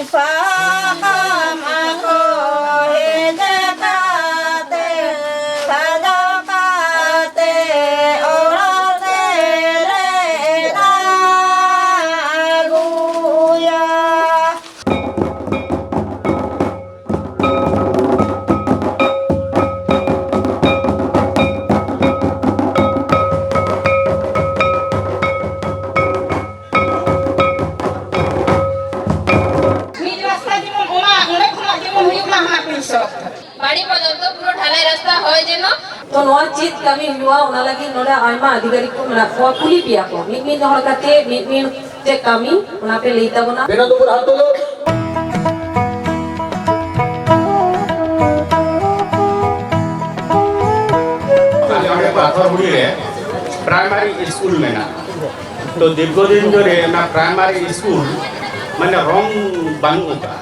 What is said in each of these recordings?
paham aku hidakate sadakate orate lena guya. বাড়ি পর্যন্ত পুরো ঢালাই রাস্তা হয় যেন तो नोआ चीज कमी हुआ उना लगी नोडा आयमा अधिकारी को मेरा को कुली पिया को मिन हर काते मिन जे कमी उना पे लेता बना बेना तो हाथ दो हमारे पाथरहुड़ी रे प्राइमरी स्कूल में ना तो दीर्घदिन धरे ना प्राइमरी स्कूल माने रंग बानुका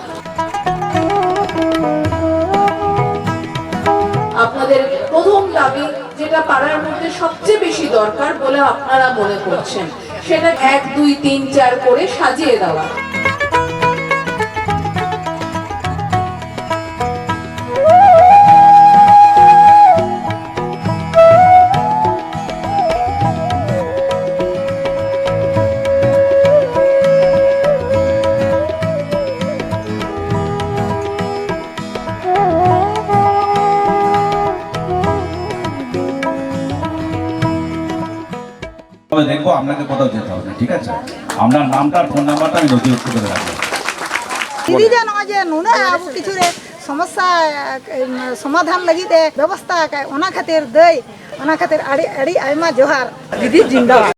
আপনাদের প্রথম দাবি যেটা পাড়ার মধ্যে সবচেয়ে বেশি দরকার বলে আপনারা মনে করছেন সেটা 1 2 3 4 করে সাজিয়ে দেওয়া। তবে দেখবো আপনাকে কোথাও যেতে হবে না, ঠিক আছে? আপনার নামটা আর ফোন নাম্বারটা আমি নথিভুক্ত করে রাখবো। দিদি যে নয় যে নুনে আবু কিছু সমস্যা সমাধান লাগিতে ব্যবস্থা ওনা খাতির দেই ওনা খাতির আড়ি আড়ি আইমা জোহার দিদি জিন্দাবাদ।